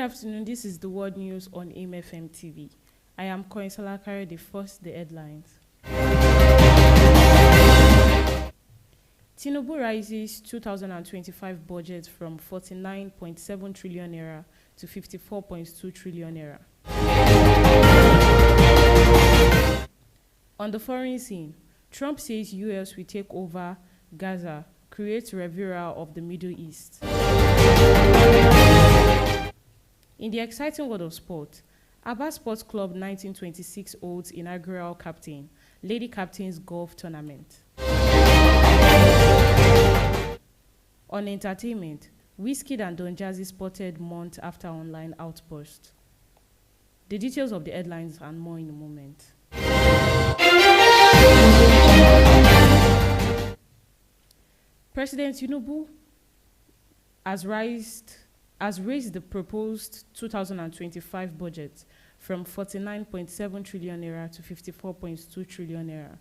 afternoon. This is the World News on AIM TV. I am Koinsala Kare. The headlines. Tinubu rises 2025 budget from 49.7 trillion naira to 54.2 trillion naira. On the foreign scene, Trump says US will take over Gaza, create revival of the Middle East. In the exciting world of sport, Aba Sports Club 1926 holds inaugural captain, Lady Captains Golf Tournament. On entertainment, Wizkid and Don Jazzy spotted month after online outburst. The details of the headlines and more in a moment. President Tinubu has raised the proposed 2025 budget from 49.7 trillion naira to 54.2 trillion naira,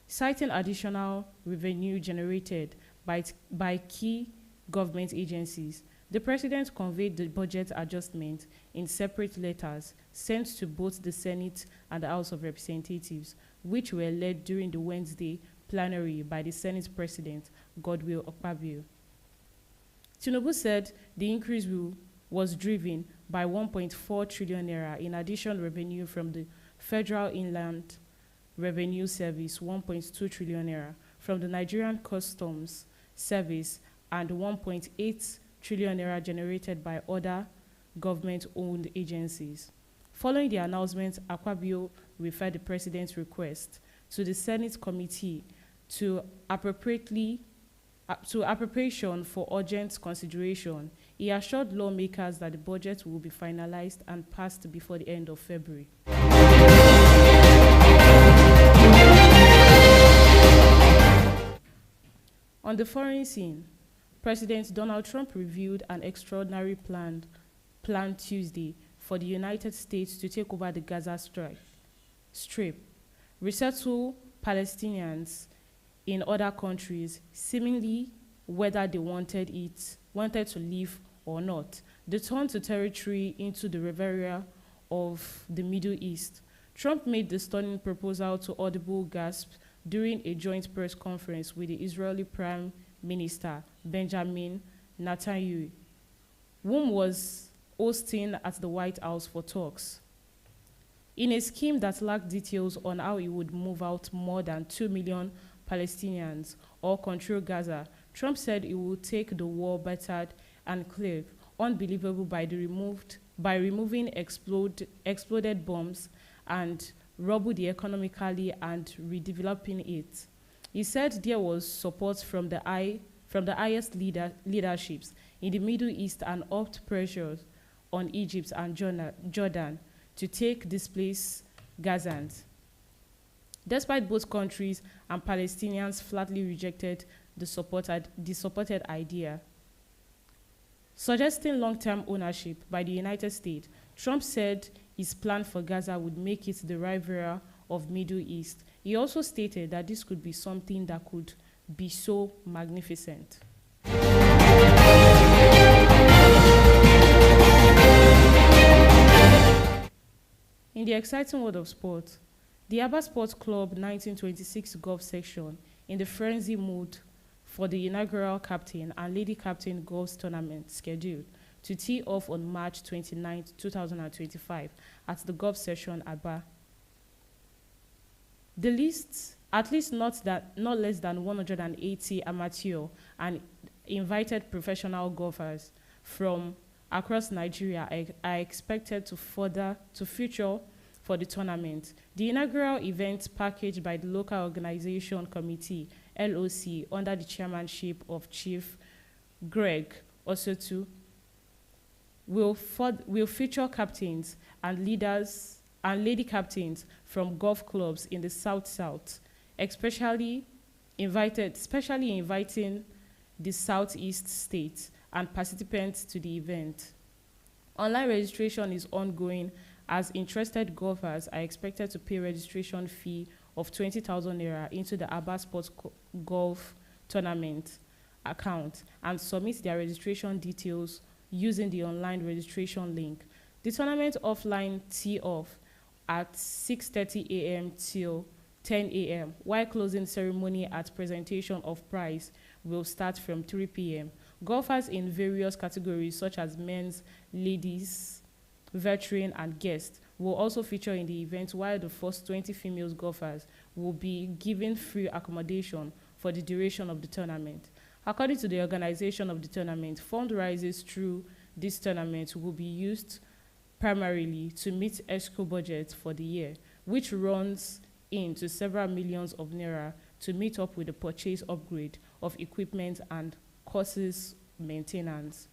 citing additional revenue generated by key government agencies. The president conveyed the budget adjustment in separate letters sent to both the Senate and the House of Representatives, which were led during the Wednesday plenary by the Senate President, Godwill Akpabio. Tinubu said the increase was driven by 1.4 trillion naira in additional revenue from the Federal Inland Revenue Service, 1.2 trillion naira from the Nigerian Customs Service, and 1.8 trillion naira generated by other government-owned agencies. Following the announcement, Akpabio referred the president's request to the Senate Committee to appropriation for urgent consideration. He assured lawmakers that the budget will be finalized and passed before the end of February. On the foreign scene, President Donald Trump revealed an extraordinary plan Tuesday for the United States to take over the Gaza Strip, resettle Palestinians in other countries, seemingly whether they wanted to leave or not. They turned to territory into the revival of the Middle East. Trump made the stunning proposal to audible gasps during a joint press conference with the Israeli Prime Minister Benjamin Netanyahu, whom was hosting at the White House for talks. In a scheme that lacked details on how he would move out more than 2 million Palestinians or control Gaza, Trump said he would take the war-battered enclave unbelievable by removing exploded bombs and rubble the economically and redeveloping it. He said there was support from the highest leaderships in the Middle East and upped pressures on Egypt and Jordan to take displaced Gazans. Despite both countries and Palestinians flatly rejected the supported idea. Suggesting long-term ownership by the United States, Trump said his plan for Gaza would make it the rival of Middle East. He also stated that this could be something that could be so magnificent. In the exciting world of sport, the Aba Sports Club 1926 golf section in the frenzy mood for the inaugural captain and lady captain golf tournament scheduled to tee off on March 29, 2025 at the golf session Aba. The list, at least not less than 180 amateur and invited professional golfers from across Nigeria are expected to feature for the tournament. The inaugural event, packaged by the local organization committee, LOC, under the chairmanship of Chief Greg Osotu, will feature captains and leaders and lady captains from golf clubs in the South-South, especially inviting the Southeast states and participants to the event. Online registration is ongoing as interested golfers are expected to pay registration fee of 20,000 naira into the Aba Sports Golf Tournament account and submit their registration details using the online registration link. The tournament offline tee-off at 6:30 a.m. till 10 a.m., while closing ceremony at presentation of prize will start from 3 p.m. Golfers in various categories such as men's, ladies, veteran, and guest will also feature in the event, while the first 20 female golfers will be given free accommodation for the duration of the tournament. According to the organization of the tournament, fundraisers through this tournament will be used primarily to meet escrow budget for the year, which runs into several millions of naira to meet up with the purchase upgrade of equipment and courses maintenance.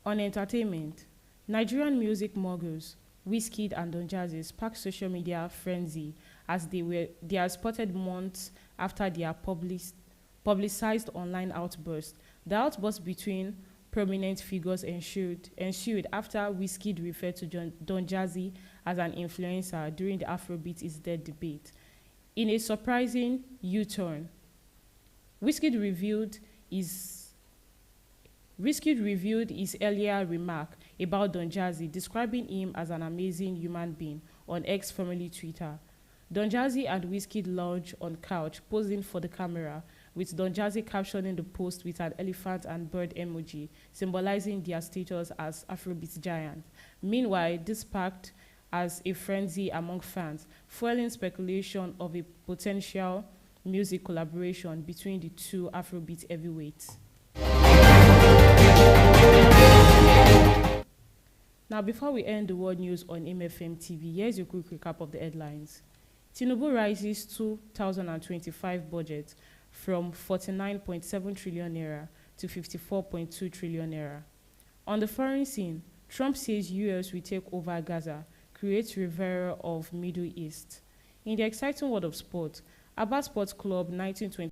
On entertainment, Nigerian music moguls Wizkid and Don Jazzy sparked social media frenzy as they are spotted months after their publicized online outburst. The outburst between prominent figures ensued after Wizkid referred to Don Jazzy as an influencer during the Afrobeat is Dead debate. In a surprising U-turn, Wizkid revealed his earlier remark about Don Jazzy, describing him as an amazing human being on X, formerly Twitter. Don Jazzy and Wizkid lounge on couch, posing for the camera, with Don Jazzy captioning the post with an elephant and bird emoji, symbolizing their status as Afrobeat giants. Meanwhile, this sparked as a frenzy among fans, fueling speculation of a potential music collaboration between the two Afrobeat heavyweights. Now, before we end the world news on MFM TV, here's a quick recap of the headlines. Tinubu rises 2025 budget from 49.7 trillion naira to 54.2 trillion naira. On the foreign scene, Trump says US will take over Gaza, creates Rivera of Middle East. In the exciting world of sport, Abba Sports Club 1920